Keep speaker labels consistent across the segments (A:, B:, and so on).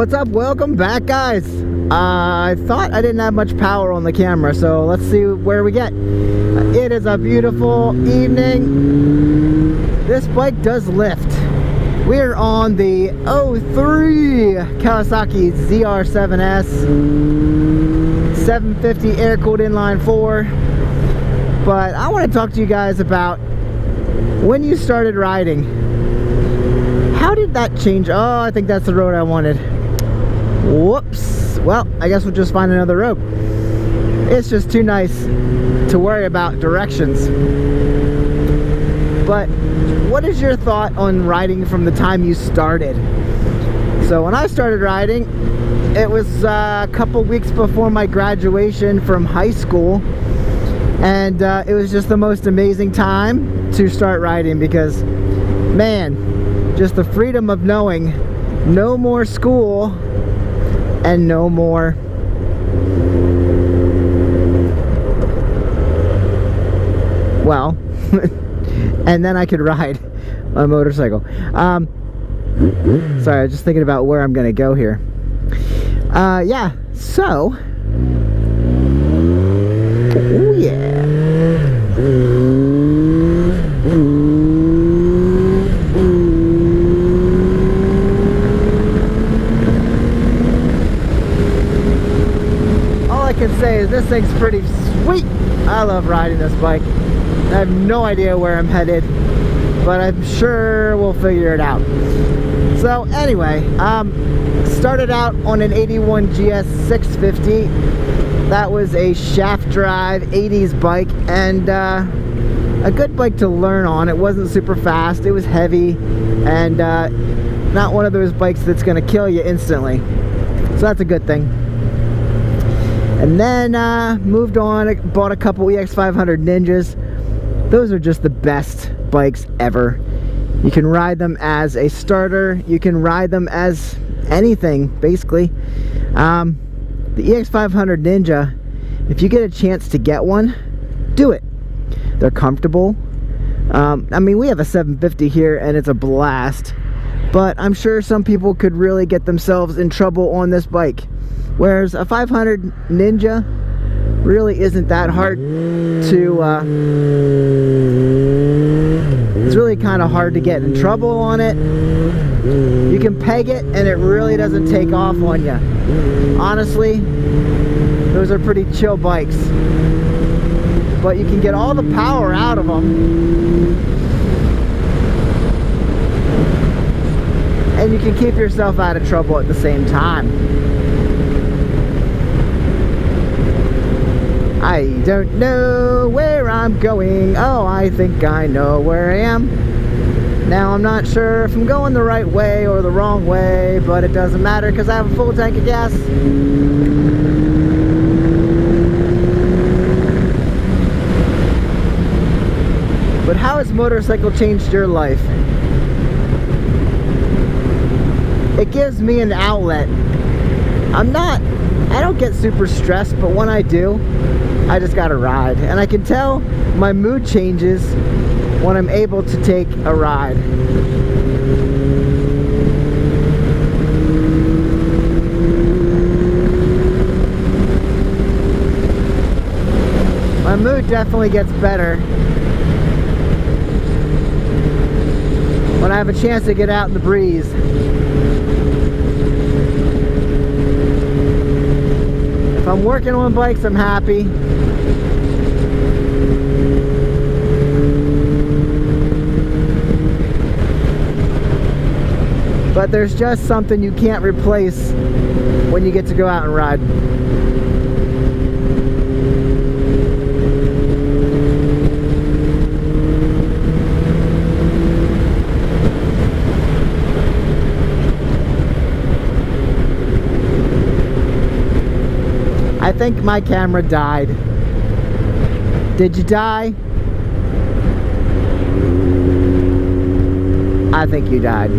A: What's up? Welcome back, guys. I thought I didn't have much power on the camera, so let's see where we get. It is a beautiful evening. This bike does lift. We're on the 03 Kawasaki ZR7S 750 air-cooled inline 4. But I want to talk to you guys about when you started riding. How did that change? Oh, I think that's the road I wanted. Whoops. Well, I guess we'll just find another road. It's just too nice to worry about directions. But what is your thought on riding from the time you started? So when I started riding, it was a couple weeks before my graduation from high school. And it was just the most amazing time to start riding because, man, just the freedom of knowing no more school and no more well and then I could ride a motorcycle. Sorry, I was just thinking about where I'm gonna go here. Yeah, so oh yeah. Say is this thing's pretty sweet. I love riding this bike. I have no idea where I'm headed, but I'm sure we'll figure it out. So anyway, started out on an 81 GS 650. That was a shaft drive 80s bike and a good bike to learn on. It wasn't super fast, it was heavy, and not one of those bikes that's gonna kill you instantly, so that's a good thing. And then moved on, bought a couple EX500 Ninjas. Those are just the best bikes ever. You can ride them as a starter, you can ride them as anything basically. The EX500 Ninja, if you get a chance to get one, do it. They're comfortable. I mean, we have a 750 here and it's a blast, but I'm sure some people could really get themselves in trouble on this bike. Whereas a 500 Ninja really isn't that hard to, it's really kind of hard to get in trouble on it. You can peg it and it really doesn't take off on you. Honestly, those are pretty chill bikes. But you can get all the power out of them. And you can keep yourself out of trouble at the same time. I don't know where I'm going. Oh, I think I know where I am. Now I'm not sure if I'm going the right way or the wrong way, but it doesn't matter because I have a full tank of gas. But how has motorcycle changed your life? It gives me an outlet. I don't get super stressed, but when I do, I just gotta ride. And I can tell my mood changes when I'm able to take a ride. My mood definitely gets better when I have a chance to get out in the breeze. If I'm working on bikes, I'm happy. But there's just something you can't replace when you get to go out and ride. I think my camera died. Did you die? I think you died.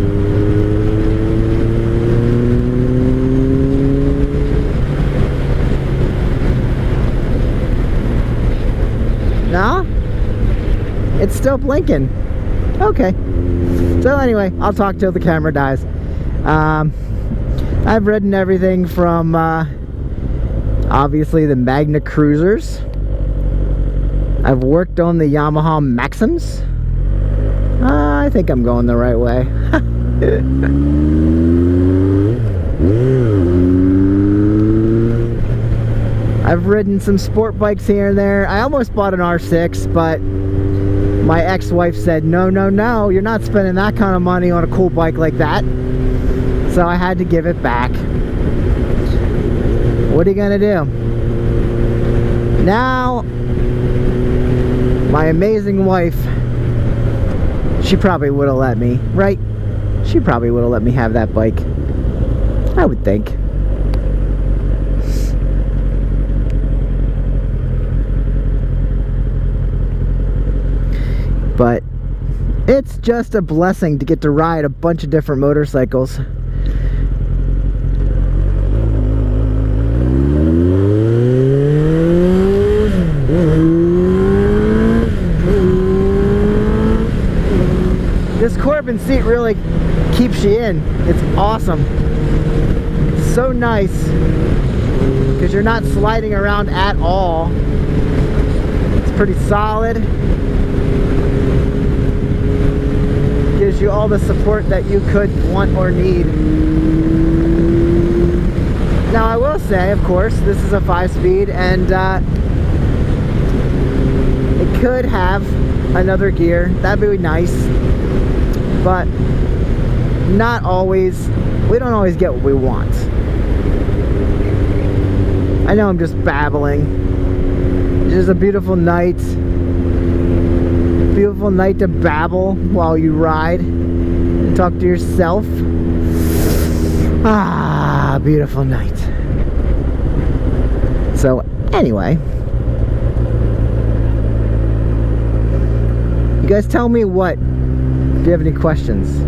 A: No? It's still blinking. Okay. So anyway, I'll talk till the camera dies. I've ridden everything from obviously the Magna Cruisers. I've worked on the Yamaha Maxims. I think I'm going the right way. I've ridden some sport bikes here and there. I almost bought an R6, but my ex-wife said, no, no, no, you're not spending that kind of money on a cool bike like that. So I had to give it back. What are you gonna do? Now, my amazing wife, she probably would have let me, right? She probably would have let me have that bike. I would think. But it's just a blessing to get to ride a bunch of different motorcycles. This Corbin seat really keeps you in. It's awesome. It's so nice because you're not sliding around at all. It's pretty solid. Gives you all the support that you could want or need. Now I will say, of course, this is a 5-speed and it could have another gear. That'd be nice. But not always. We don't always get what we want. I know I'm just babbling. It's just a beautiful night. Beautiful night to babble while you ride and talk to yourself. Ah, beautiful night. So anyway, you guys tell me what. Do you have any questions?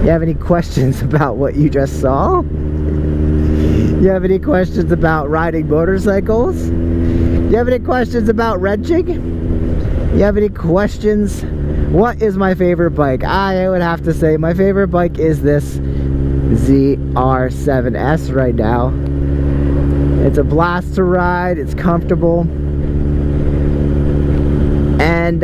A: You have any questions about what you just saw? You have any questions about riding motorcycles? You have any questions about wrenching? You have any questions? What is my favorite bike? I would have to say my favorite bike is this ZR7S right now. It's a blast to ride. It's comfortable. And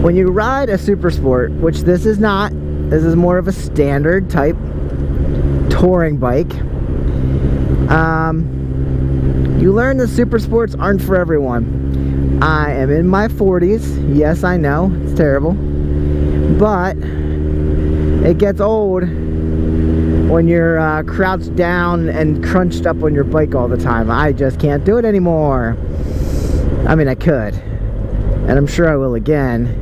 A: when you ride a super sport, which this is not, this is more of a standard type touring bike, you learn that super sports aren't for everyone. I am in my 40s. Yes, I know, it's terrible, but it gets old when you're crouched down and crunched up on your bike all the time. I just can't do it anymore. I mean, I could, and I'm sure I will again,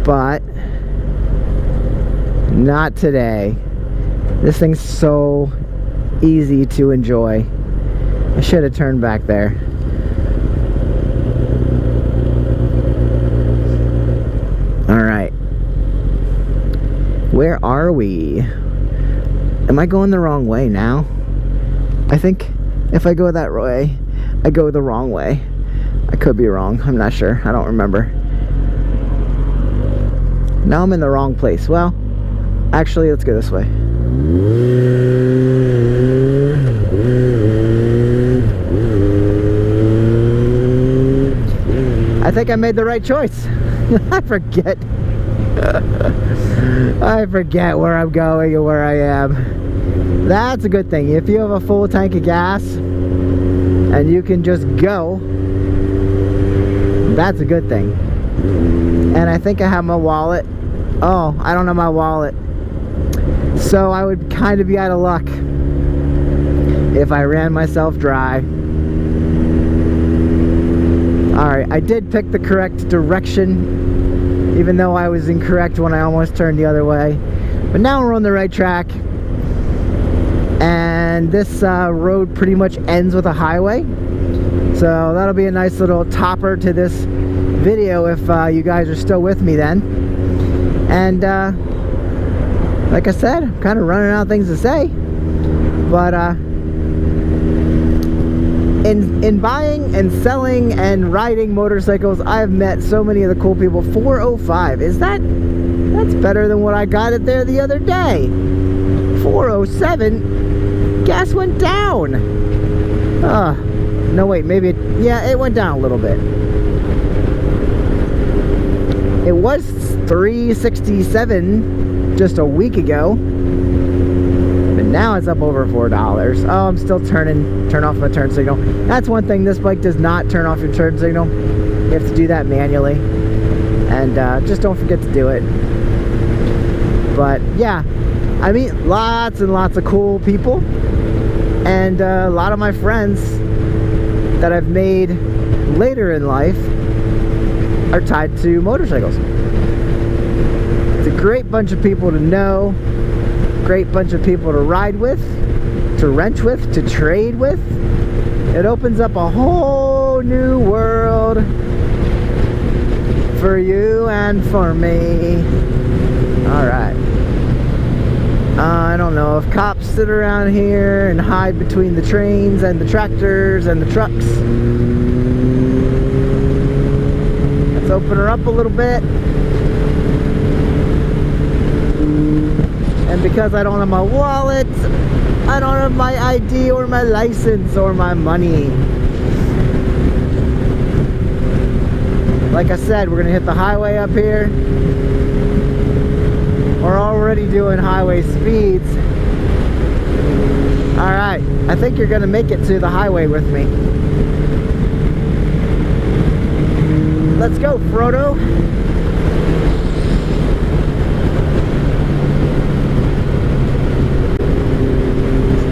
A: but not today. This thing's so easy to enjoy. I should have turned back there. Alright. Where are we? Am I going the wrong way now? I think if I go that way, I go the wrong way. I could be wrong. I'm not sure. I don't remember. Now I'm in the wrong place. Well, actually, let's go this way. I think I made the right choice. I forget. I forget where I'm going and where I am. That's a good thing. If you have a full tank of gas and you can just go, that's a good thing. And I think I have my wallet. Oh, I don't have my wallet. So I would kind of be out of luck if I ran myself dry. Alright, I did pick the correct direction, even though I was incorrect when I almost turned the other way. But now we're on the right track. And this road pretty much ends with a highway. So that'll be a nice little topper to this video if you guys are still with me then. And like I said, I'm kind of running out of things to say. But in buying and selling and riding motorcycles, I've met so many of the cool people. 405, that's better than what I got it there the other day. 407, gas went down. No wait, maybe it went down a little bit. It was 367 just a week ago, but now it's up over $4. Oh, I'm still turn off my turn signal. That's one thing, this bike does not turn off your turn signal. You have to do that manually, and just don't forget to do it. But yeah, I meet lots and lots of cool people, and a lot of my friends that I've made later in life are tied to motorcycles. It's a great bunch of people to know, great bunch of people to ride with, to wrench with, to trade with. It opens up a whole new world for you and for me. Alright. I don't know if cops sit around here and hide between the trains and the tractors and the trucks. Let's open her up a little bit. And because I don't have my wallet, I don't have my ID or my license or my money. Like I said, we're gonna hit the highway up here. We're already doing highway speeds. Alright, I think you're gonna make it to the highway with me. Let's go, Frodo.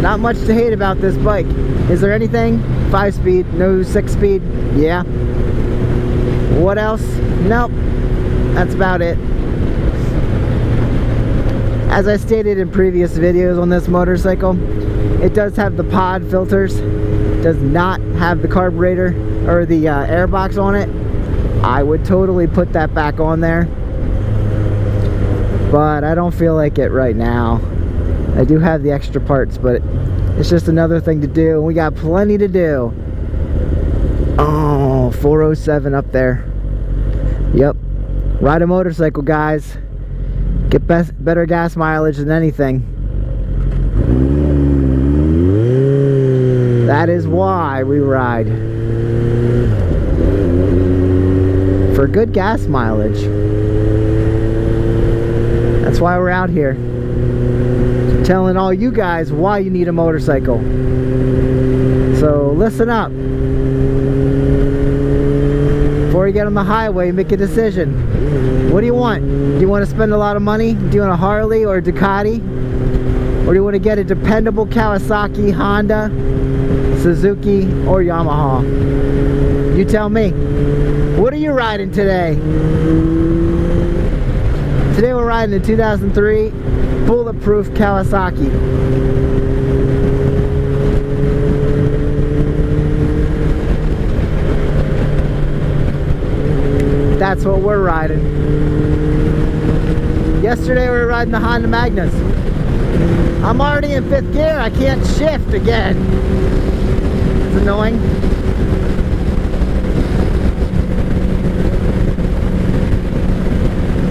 A: Not much to hate about this bike. Is there anything? 5-speed, no 6-speed? Yeah. What else? Nope. That's about it. As I stated in previous videos on this motorcycle, it does have the pod filters, does not have the carburetor or the air box on it. I would totally put that back on there, but I don't feel like it right now. I do have the extra parts, but it's just another thing to do, and we got plenty to do. Oh, 407 up there. Yep, ride a motorcycle, guys. Get better gas mileage than anything. That is why we ride. For good gas mileage. That's why we're out here. Telling all you guys why you need a motorcycle. So listen up. Before you get on the highway, make a decision. What do you want? Do you want to spend a lot of money? Do you want a Harley or a Ducati? Or do you want to get a dependable Kawasaki, Honda, Suzuki, or Yamaha? You tell me. What are you riding today? Today we're riding a 2003 bulletproof Kawasaki. That's what we're riding. Yesterday we were riding the Honda Magnus. I'm already in 5th gear. I can't shift again. It's annoying.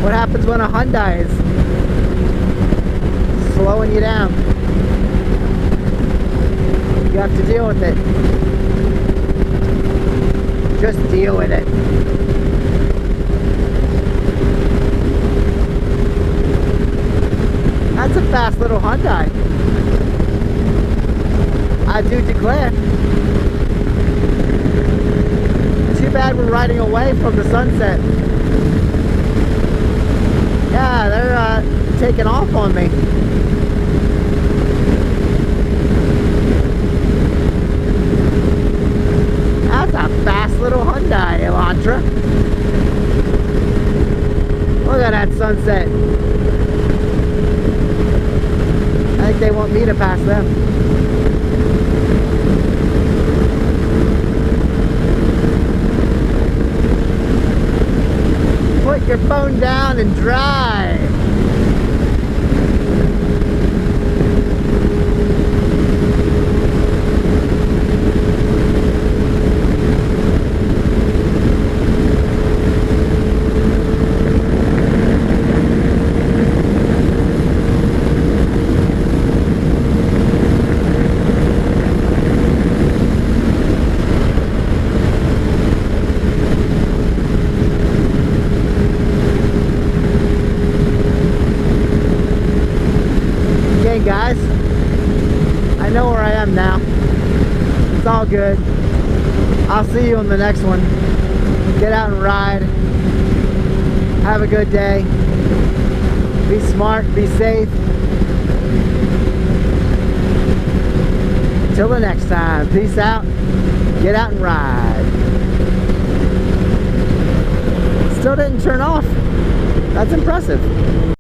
A: What happens when a Hyundai is slowing you down? You have to deal with it. Just deal with it. That's a fast little Hyundai. I do declare. Too bad we're riding away from the sunset. Yeah, they're taking off on me. That's a fast little Hyundai Elantra. Look at that sunset. I think they want me to pass them. Put your phone down and drive. all good. I'll see you on the next one. Get out and ride. Have a good day. Be smart, be safe. Till the next time, peace out. Get out and ride. Still didn't turn off. That's impressive.